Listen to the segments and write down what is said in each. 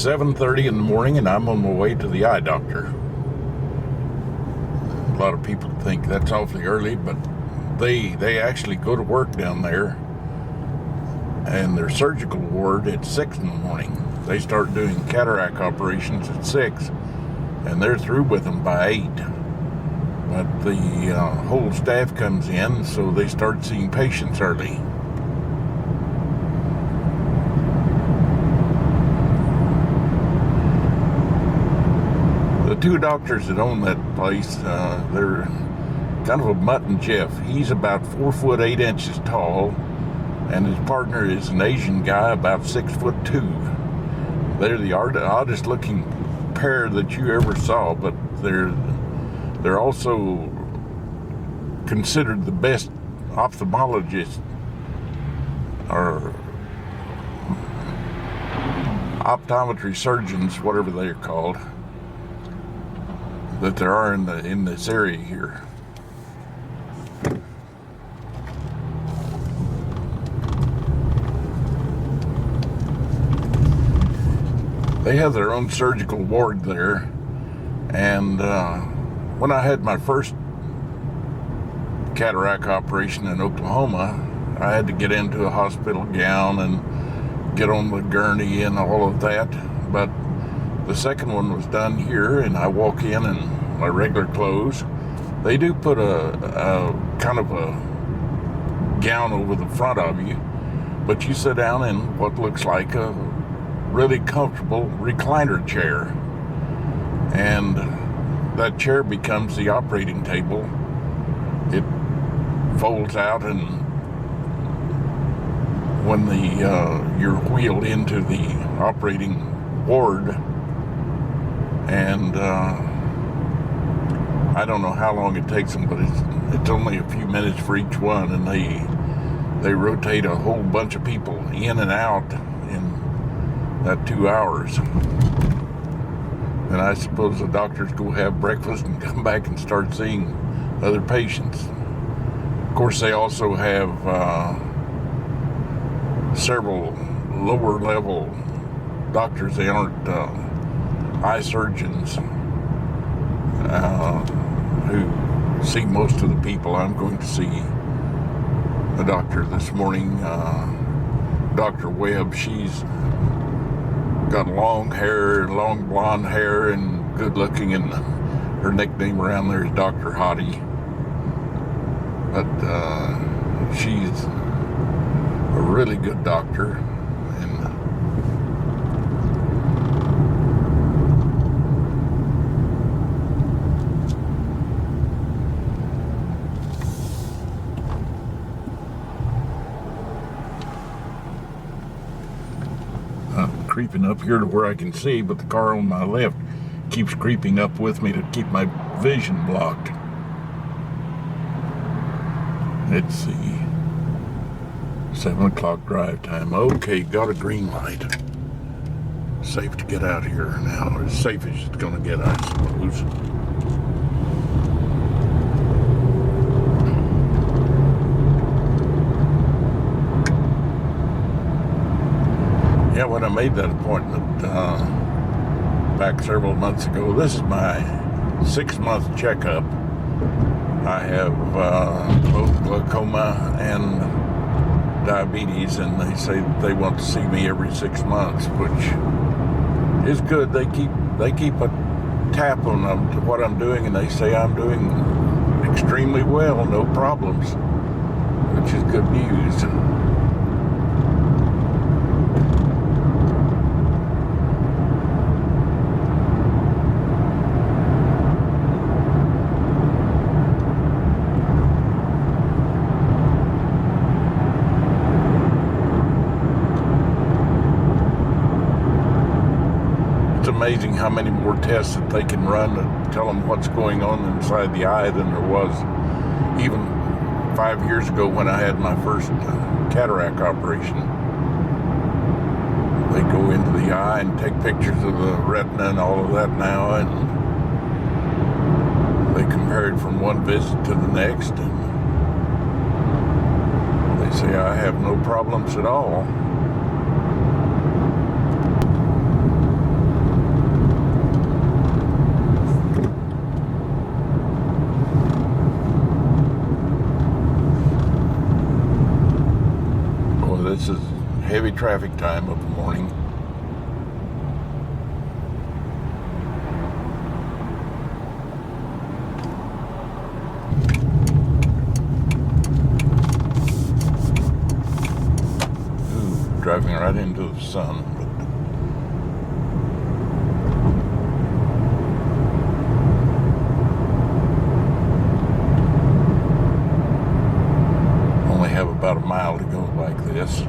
7:30 in the morning and I'm on my way to the eye doctor. A lot of people think that's awfully early, but they actually go to work down there, and their surgical ward at 6 in the morning. They start doing cataract operations at 6, and they're through with them by 8. But the whole staff comes in, so they start seeing patients early. The two doctors that own that place, they're kind of a mutt and Jeff. He's about 4 foot 8 inches tall, and his partner is an Asian guy about 6'2". They're the oddest looking pair that you ever saw, but they're also considered the best ophthalmologists or optometry surgeons, whatever they're called, that there are in this area here. They have their own surgical ward there, and when I had my first cataract operation in Oklahoma, I had to get into a hospital gown and get on the gurney and all of that. But the second one was done here, and I walk in my regular clothes. They do put a kind of a gown over the front of you, but you sit down in what looks like a really comfortable recliner chair, and that chair becomes the operating table. It folds out, and when you're wheeled into the operating ward, and I don't know how long it takes them, but it's only a few minutes for each one, and they rotate a whole bunch of people in and out in that 2 hours. And I suppose the doctors go have breakfast and come back and start seeing other patients. Of course, they also have several lower level doctors. They aren't eye surgeons who see most of the people. I'm going to see a doctor this morning, Dr. Webb. She's got long blonde hair, and good looking, and her nickname around there is Dr. Hottie. But she's a really good doctor, and creeping up here to where I can see, but the car on my left keeps creeping up with me to keep my vision blocked. Let's see. 7 o'clock drive time. Okay, got a green light. Safe to get out here now. As safe as it's gonna get, I suppose. Yeah, when I made that appointment back several months ago, this is my 6-month checkup. I have both glaucoma and diabetes, and they say they want to see me every 6 months, which is good. They keep a tap on what I'm doing, and they say I'm doing extremely well, no problems, which is good news. Amazing how many more tests that they can run to tell them what's going on inside the eye than there was even 5 years ago when I had my first cataract operation. They go into the eye and take pictures of the retina and all of that now, and they compare it from one visit to the next, and they say I have no problems at all. This is heavy traffic time of the morning. Ooh, driving right into the sun. Only have about a mile to go like this.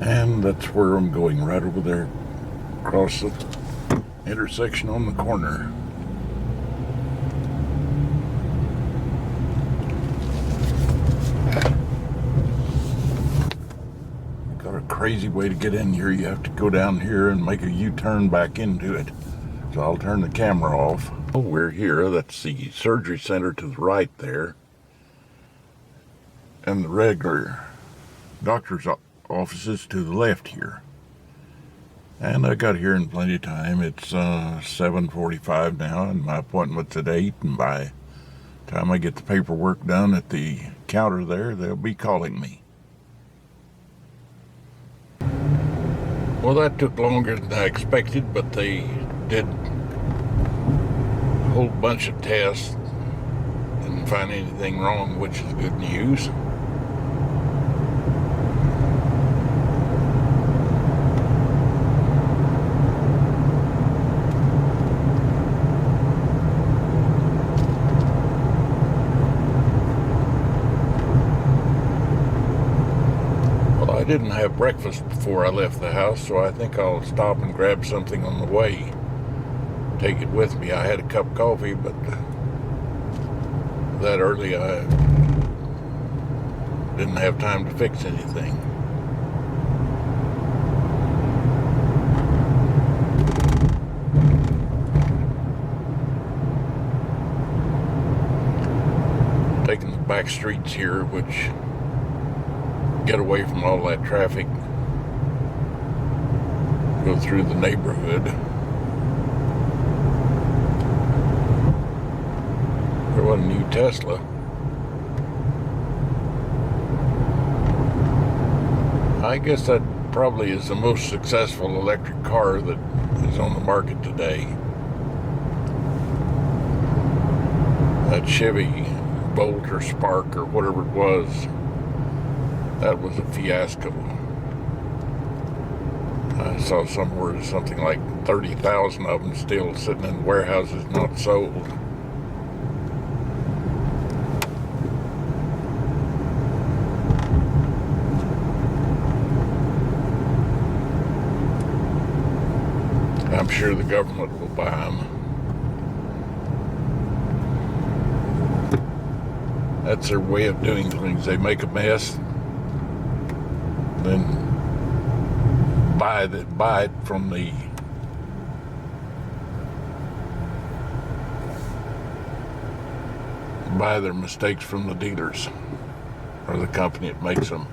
And that's where I'm going, right over there, across the intersection on the corner. Got a crazy way to get in here. You have to go down here and make a U-turn back into it. So I'll turn the camera off. Oh, we're here. That's the surgery center to the right there. And the regular doctor's offices to the left here. And I got here in plenty of time. It's 7:45 now, and my appointment's at 8, and by the time I get the paperwork done at the counter there, they'll be calling me. Well, that took longer than I expected, but they did a whole bunch of tests. Didn't find anything wrong, which is good news. I didn't have breakfast before I left the house, so I think I'll stop and grab something on the way. Take it with me. I had a cup of coffee, but that early I didn't have time to fix anything. Taking the back streets here, which get away from all that traffic, go through the neighborhood. There was a new Tesla. I guess that probably is the most successful electric car that is on the market today. That Chevy Bolt or Spark or whatever it was, that was a fiasco. I saw somewhere something like 30,000 of them still sitting in warehouses not sold. I'm sure the government will buy them. That's their way of doing things. They make a mess, then buy it from the buy their mistakes from the dealers or the company that makes them.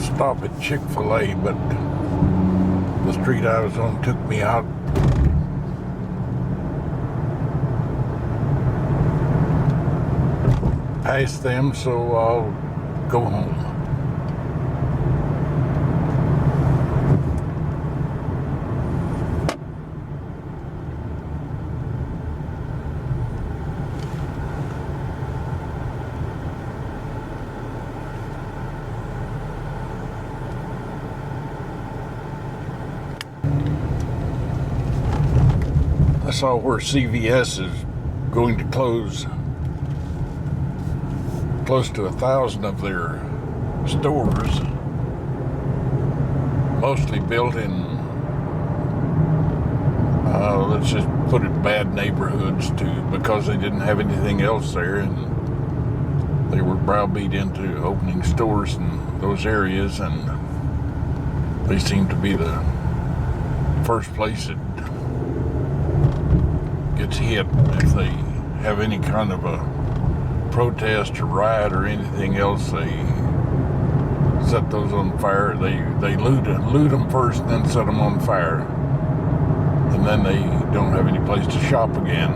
stop at Chick-fil-A, but the street I was on took me out past them, so I'll go home. I saw where CVS is going to close close to 1,000 of their stores, mostly built in, let's just put it, bad neighborhoods because they didn't have anything else there, and they were browbeat into opening stores in those areas, and they seem to be the first place that gets hit if they have any kind of a protest or riot or anything else. They set those on fire. They loot them first, then set them on fire, and then they don't have any place to shop again.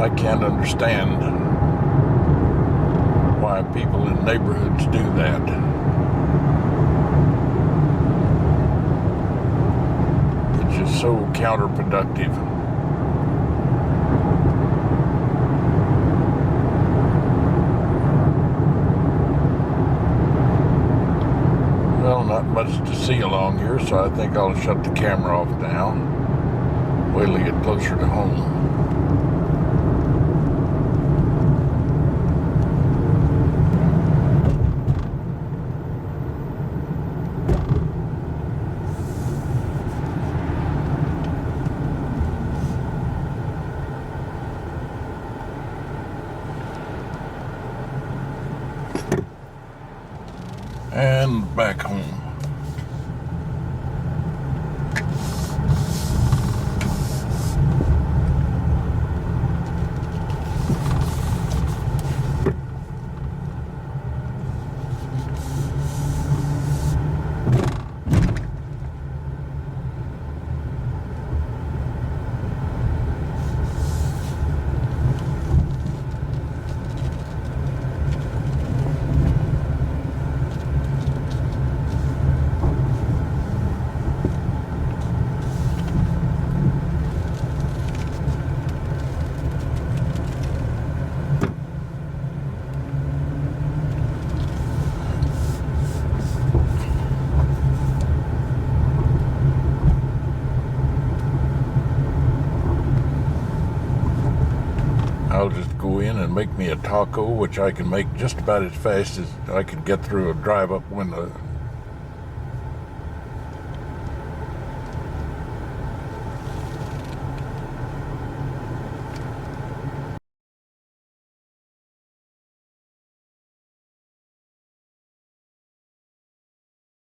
I can't understand why people in neighborhoods do that. It's just so counterproductive. Well, not much to see along here, so I think I'll shut the camera off now. Wait till I get closer to home. And back home. I'll just go in and make me a taco, which I can make just about as fast as I could get through a drive-up window